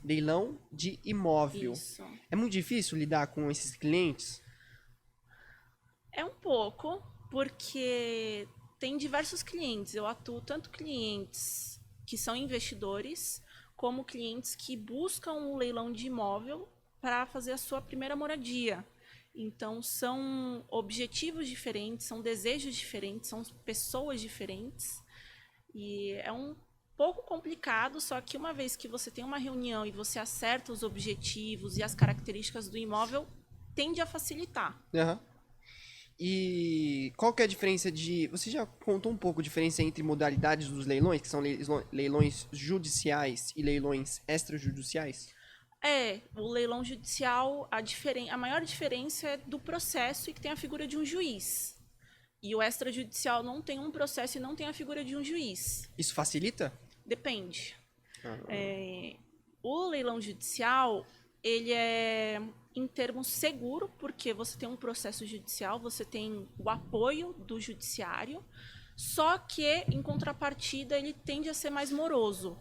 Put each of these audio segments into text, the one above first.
leilão de imóvel. Isso. É muito difícil lidar com esses clientes? É um pouco, porque tem diversos clientes. Eu atuo tanto clientes que são investidores, como clientes que buscam um leilão de imóvel para fazer a sua primeira moradia. Então, são objetivos diferentes, são desejos diferentes, são pessoas diferentes. E é um pouco complicado, só que uma vez que você tem uma reunião e você acerta os objetivos e as características do imóvel, tende a facilitar. Aham. E qual que é a diferença de... Você já contou um pouco a diferença entre modalidades dos leilões, que são leilões judiciais e leilões extrajudiciais? O leilão judicial, a maior diferença é do processo e que tem a figura de um juiz. E o extrajudicial não tem um processo e não tem a figura de um juiz. Isso facilita? Depende. Ah, O leilão judicial, ele é em termos seguro, porque você tem um processo judicial, você tem o apoio do judiciário, só que, em contrapartida, ele tende a ser mais moroso.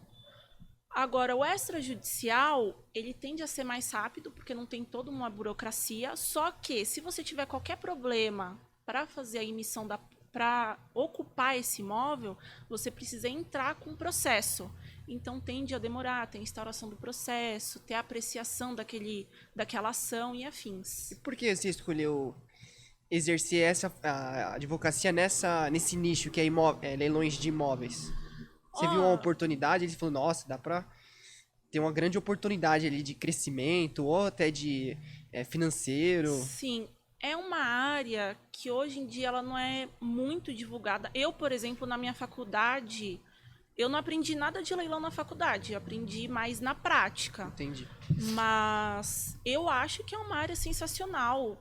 Agora, o extrajudicial, ele tende a ser mais rápido, porque não tem toda uma burocracia, só que, se você tiver qualquer problema para fazer a emissão para ocupar esse imóvel, você precisa entrar com o processo. Então, tende a demorar, tem instauração do processo, ter a apreciação daquela ação e afins. e por que você escolheu exercer a advocacia nesse nicho que é, leilões de imóveis? Você viu uma Ó, oportunidade e falou, nossa, dá pra ter uma grande oportunidade ali de crescimento ou até de financeiro. sim, é uma área que hoje em dia ela não é muito divulgada. Eu, por exemplo, na minha faculdade, eu não aprendi nada de leilão na faculdade, eu aprendi mais na prática. Entendi. Mas eu acho que é uma área sensacional.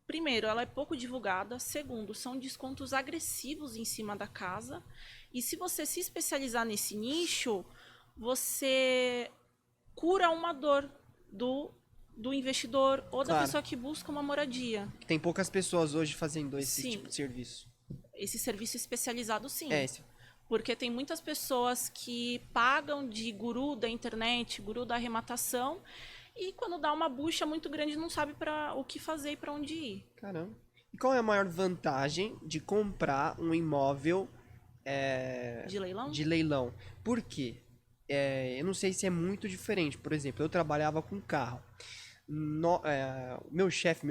Primeiro, ela é pouco divulgada. Segundo, são descontos agressivos em cima da casa. E se você se especializar nesse nicho, você cura uma dor do investidor ou da Claro. pessoa que busca uma moradia. Tem poucas pessoas hoje fazendo esse Sim, tipo de serviço. esse serviço especializado, sim. Esse. Porque tem muitas pessoas que pagam de guru da internet, guru da arrematação, e quando dá uma bucha muito grande não sabe para o que fazer e para onde ir. Caramba. E qual é a maior vantagem de comprar um imóvel De leilão? de leilão? Por quê? Eu não sei se é muito diferente. Por exemplo, eu trabalhava com carro. O meu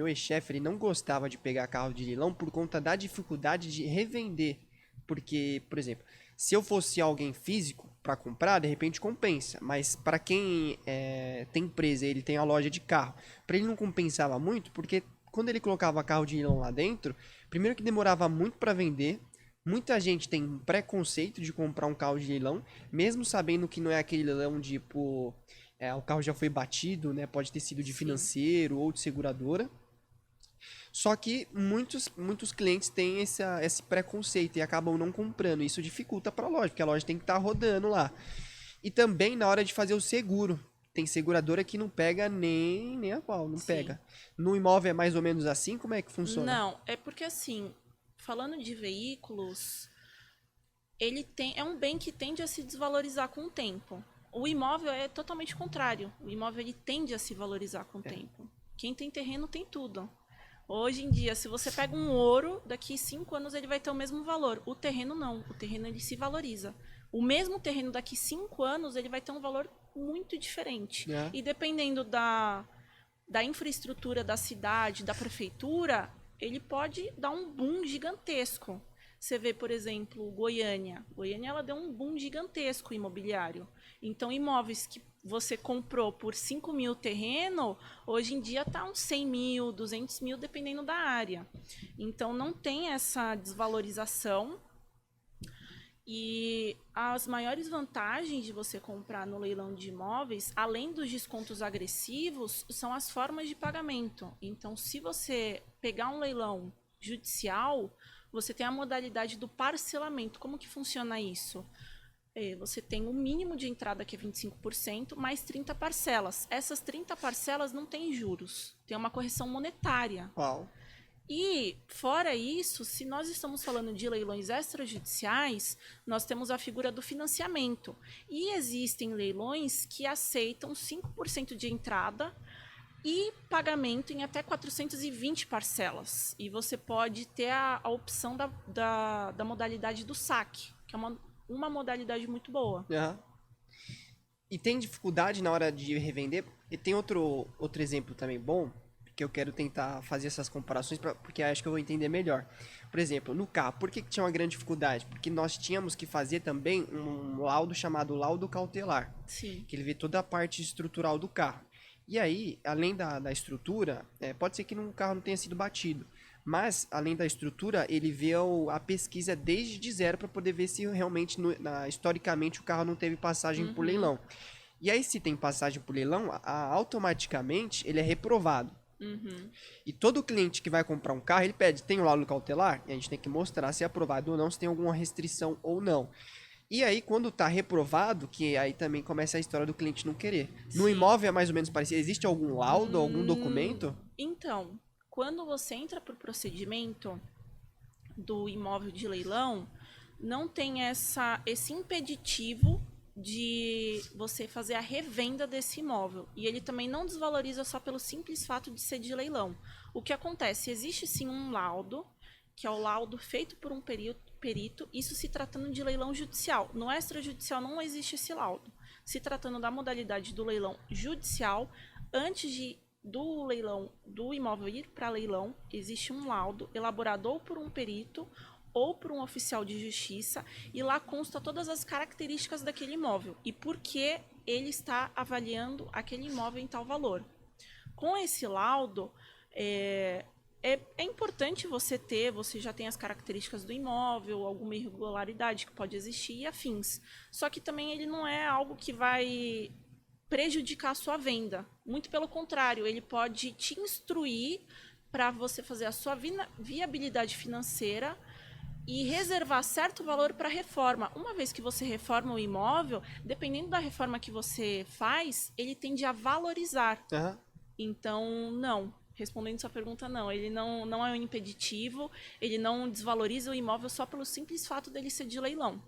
ex-chefe, ele não gostava de pegar carro de leilão por conta da dificuldade de revender. Porque, por exemplo, se eu fosse alguém físico para comprar, de repente compensa. Mas para quem tem empresa, ele tem a loja de carro, para ele não compensava muito, porque quando ele colocava carro de leilão lá dentro, primeiro que demorava muito para vender. Muita gente tem um preconceito de comprar um carro de leilão, mesmo sabendo que não é aquele leilão de, tipo, o carro já foi batido, né? Pode ter sido de Sim. financeiro ou de seguradora. Só que muitos clientes têm esse preconceito e acabam não comprando. Isso dificulta para a loja, porque a loja tem que estar rodando lá. E também na hora de fazer o seguro. Tem seguradora que não pega nem a pau, não Sim. pega. No imóvel é mais ou menos assim? Como é que funciona? Não, é porque assim, falando de veículos, é um bem que tende a se desvalorizar com o tempo. O imóvel é totalmente contrário. O imóvel ele tende a se valorizar com o tempo. Quem tem terreno tem tudo. Hoje em dia, se você pega um ouro, daqui 5 anos ele vai ter o mesmo valor. O terreno não. O terreno ele se valoriza. O mesmo terreno daqui 5 anos ele vai ter um valor muito diferente. É. E dependendo da infraestrutura da cidade, da prefeitura, ele pode dar um boom gigantesco. Você vê, por exemplo, Goiânia. Goiânia ela deu um boom gigantesco imobiliário. Então, imóveis que você comprou por 5 mil terreno, hoje em dia está uns 100 mil, 200 mil, dependendo da área. Então, não tem essa desvalorização. E as maiores vantagens de você comprar no leilão de imóveis, além dos descontos agressivos, são as formas de pagamento. Então, se você pegar um leilão judicial, você tem a modalidade do parcelamento. Como que funciona isso? Você tem o mínimo de entrada, que é 25%, mais 30 parcelas. Essas 30 parcelas não têm juros, tem uma correção monetária. Uau. E, fora isso, se nós estamos falando de leilões extrajudiciais, nós temos a figura do financiamento. E existem leilões que aceitam 5% de entrada e pagamento em até 420 parcelas. E você pode ter a opção da modalidade do saque, que é uma modalidade muito boa. Aham. E tem dificuldade na hora de revender? E tem outro exemplo também bom, que eu quero tentar fazer essas comparações, porque acho que eu vou entender melhor. Por exemplo, no carro, por que tinha uma grande dificuldade? Porque nós tínhamos que fazer também um laudo chamado laudo cautelar, Sim. que ele vê toda a parte estrutural do carro. E aí, além da estrutura, pode ser que no carro não tenha sido batido, mas além da estrutura, ele vê a pesquisa desde de zero para poder ver se realmente, historicamente, o carro não teve passagem por leilão. E aí, se tem passagem por leilão, automaticamente ele é reprovado. E todo cliente que vai comprar um carro, ele pede, tem o laudo cautelar? E a gente tem que mostrar se é aprovado ou não, se tem alguma restrição ou não. E aí, quando tá reprovado, que aí também começa a história do cliente não querer. No Sim. imóvel é mais ou menos parecido. Existe algum laudo, algum documento? Então, quando você entra para o procedimento do imóvel de leilão, não tem esse impeditivo de você fazer a revenda desse imóvel. E ele também não desvaloriza só pelo simples fato de ser de leilão. O que acontece? Existe sim um laudo, que é o laudo feito por um perito, isso se tratando de leilão judicial. No extrajudicial não existe esse laudo. Se tratando da modalidade do leilão judicial, antes do leilão do imóvel ir para leilão, existe um laudo elaborado ou por um perito ou por um oficial de justiça, e lá consta todas as características daquele imóvel e por que ele está avaliando aquele imóvel em tal valor. Com esse laudo, é importante você já tem as características do imóvel, alguma irregularidade que pode existir e afins. Só que também ele não é algo que vai prejudicar a sua venda. Muito pelo contrário, ele pode te instruir para você fazer a sua viabilidade financeira e reservar certo valor para reforma. Uma vez que você reforma o imóvel, dependendo da reforma que você faz, ele tende a valorizar. Aham. Então, não. Respondendo sua pergunta, não. Ele não é um impeditivo, ele não desvaloriza o imóvel só pelo simples fato dele ser de leilão.